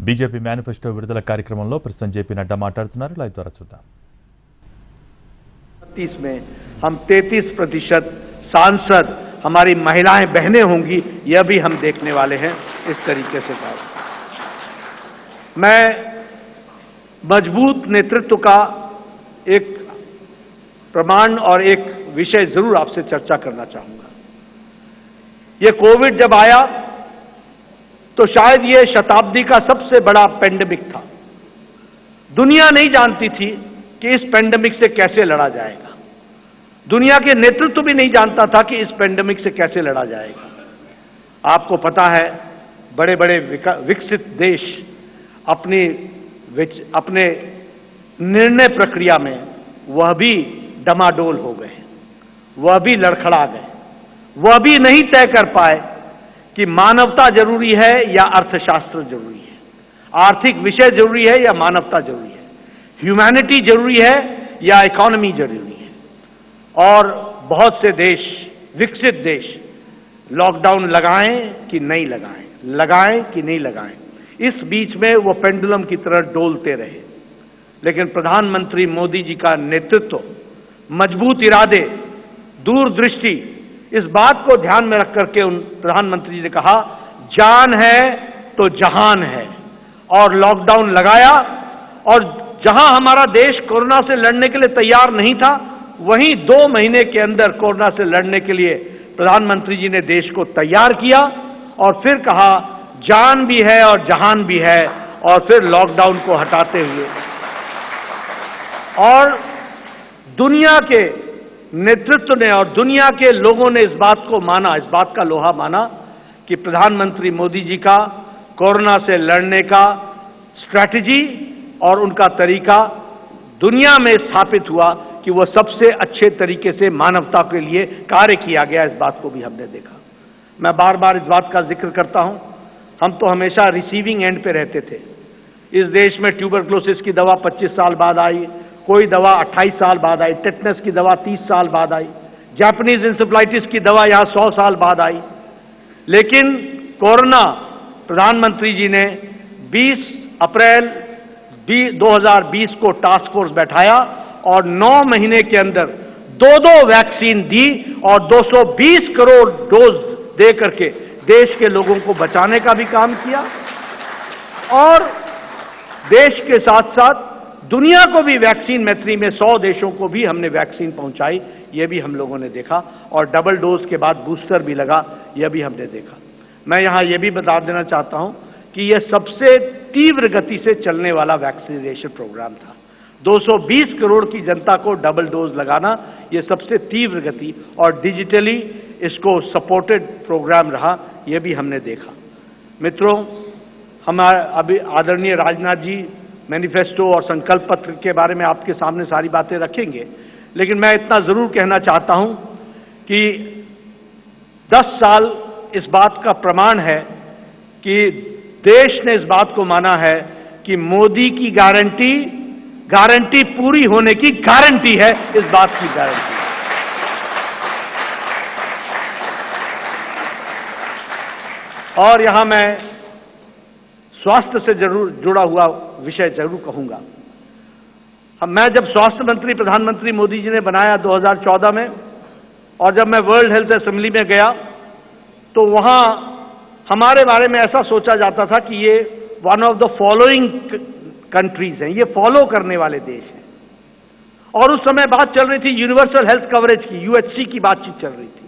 BJP manifesto విడుదల కార్యక్రమంలో ప్రస్తుతం జేపీ నడ్డా మాట్లాడుతున్నారు. లైవ్ ద్వారా చూద్దాం. 30 में हम 33% सांसद हमारी महिलाएं बहनें होंगी, यह भी हम देखने वाले हैं. इस तरीके से कहा मैं मजबूत नेतृत्व का एक प्रमाण और एक विषय जरूर आपसे चर्चा करना चाहूंगा. ये कोविड जब आया तो शायद ये शताब्दी का सबसे बड़ा पेंडेमिक था. दुनिया नहीं जानती थी कि इस पेंडेमिक से कैसे लड़ा जाएगा. दुनिया के नेतृत्व भी नहीं जानता था कि इस पेंडेमिक से कैसे लड़ा जाएगा. आपको पता है बड़े बड़े विकसित देश अपने निर्णय प्रक्रिया में वह भी डमाडोल हो गए, वह भी लड़खड़ा गए, वह भी नहीं तय कर पाए कि मानवता जरूरी है या अर्थशास्त्र जरूरी है, आर्थिक विषय जरूरी है या मानवता जरूरी है, ह्यूमैनिटी जरूरी है या इकोनॉमी जरूरी है. और बहुत से देश, विकसित देश, लॉकडाउन लगाएं कि नहीं लगाएं, लगाएं कि नहीं लगाएं, इस बीच में वो पेंडुलम की तरह डोलते रहे. लेकिन प्रधानमंत्री मोदी जी का नेतृत्व, मजबूत इरादे, दूरदृष्टि, इस बात को ध्यान में रख करके उन प्रधानमंत्री जी ने कहा जान है तो जहान है, और लॉकडाउन लगाया. और जहां हमारा देश कोरोना से लड़ने के लिए तैयार नहीं था, वहीं 2 महीने के अंदर कोरोना से लड़ने के लिए प्रधानमंत्री जी ने देश को तैयार किया. और फिर कहा जान भी है और जहान भी है, और फिर लॉकडाउन को हटाते हुए और दुनिया के नेतृत्व ने और दुनिया के लोगों ने इस बात को माना, इस बात का लोहा माना कि प्रधानमंत्री मोदी जी का कोरोना से लड़ने का स्ट्रैटेजी और उनका तरीका दुनिया में स्थापित हुआ कि वह सबसे अच्छे तरीके से मानवता के लिए कार्य किया गया. इस बात को भी हमने देखा. मैं बार बार इस बात का जिक्र करता हूं, हम तो हमेशा रिसीविंग एंड पे रहते थे. इस देश में ट्यूबरक्लोसिस की दवा 25 साल बाद आई, कोई दवा 28 साल बाद आई, टेटनस की दवा 30 साल बाद आई, जापानीज इंसेफ्लाइटिस की दवा यहां 100 साल बाद आई. लेकिन कोरोना, प्रधानमंत्री जी ने 20 अप्रैल 2020 को टास्क फोर्स बैठाया और 9 महीने के अंदर 2 वैक्सीन दी और 220 करोड़ डोज दे करके देश के लोगों को बचाने का भी काम किया. और देश के साथ साथ दुनिया को भी वैक्सीन मैत्री में 100 देशों को भी हमने वैक्सीन पहुंचाई, यह भी हम लोगों ने देखा. और डबल डोज के बाद बूस्टर भी लगा, यह भी हमने देखा. मैं यहां यह भी बता देना चाहता हूं कि यह सबसे तीव्र गति से चलने वाला वैक्सीनेशन प्रोग्राम था. 220 करोड़ की जनता को डबल डोज लगाना, यह सबसे तीव्र गति और डिजिटली इसको सपोर्टेड प्रोग्राम रहा, यह भी हमने देखा. मित्रों, हमारे अभी आदरणीय राजनाथ जी मैनिफेस्टो और संकल्प पत्र के बारे में आपके सामने सारी बातें रखेंगे, लेकिन मैं इतना जरूर कहना चाहता हूं कि 10 साल इस बात का प्रमाण है कि देश ने इस बात को माना है कि मोदी की गारंटी पूरी होने की गारंटी है. इस बात की गारंटी. और यहां मैं स्वास्थ्य से जरूर जुड़ा हुआ विषय जरूर कहूंगा. मैं जब स्वास्थ्य मंत्री प्रधानमंत्री मोदी जी ने बनाया 2014 में, और जब मैं वर्ल्ड हेल्थ असेंबली में गया तो वहां हमारे बारे में ऐसा सोचा जाता था कि ये one of the following countries हैं, ये फॉलो करने वाले देश हैं. और उस समय बात चल रही थी यूनिवर्सल हेल्थ कवरेज की, यूएचसी की बातचीत चल रही थी.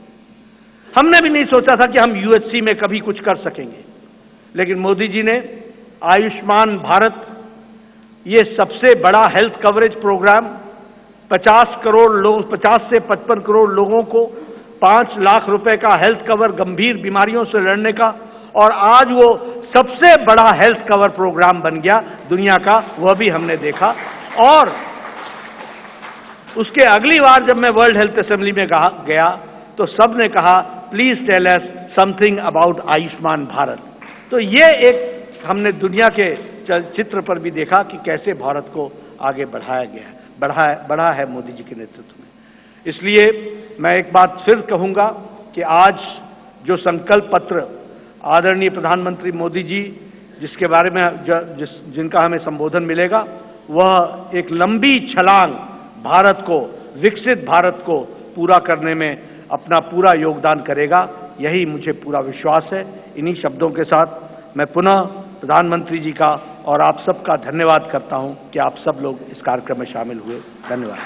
हमने भी नहीं सोचा था कि हम यूएचसी में कभी कुछ कर सकेंगे. लेकिन मोदी जी ने आयुष्मान भारत, ये सबसे बड़ा हेल्थ कवरेज प्रोग्राम, 50 से 55 करोड़ लोगों को 5 लाख रुपए का हेल्थ कवर गंभीर बीमारियों से लड़ने का, और आज वो सबसे बड़ा हेल्थ कवर प्रोग्राम बन गया दुनिया का, वह भी हमने देखा. और उसके अगली बार जब मैं वर्ल्ड हेल्थ असेंबली में गया तो सबने कहा please tell us something about Ayushman Bharat. तो ये एक हमने दुनिया के चित्र पर भी देखा कि कैसे भारत को आगे बढ़ा है मोदी जी के नेतृत्व में. इसलिए मैं एक बात फिर कहूंगा कि आज जो संकल्प पत्र आदरणीय प्रधानमंत्री मोदी जी जिसके बारे में जिनका हमें संबोधन मिलेगा, वह एक लंबी छलांग भारत को, विकसित भारत को पूरा करने में अपना पूरा योगदान करेगा, यही मुझे पूरा विश्वास है। इन्हीं शब्दों के साथ मैं पुनः प्रधानमंत्री जी का और आप सबका धन्यवाद करता हूं कि आप सब लोग इस कार्यक्रम में शामिल हुए। धन्यवाद।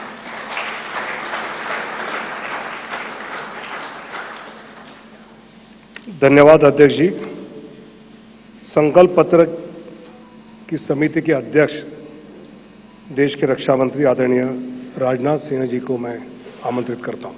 धन्यवाद अध्यक्ष जी। संकल्प पत्र की समिति के अध्यक्ष देश के रक्षा मंत्री आदरणीय राजनाथ सिंह जी को मैं आमंत्रित करता हूं।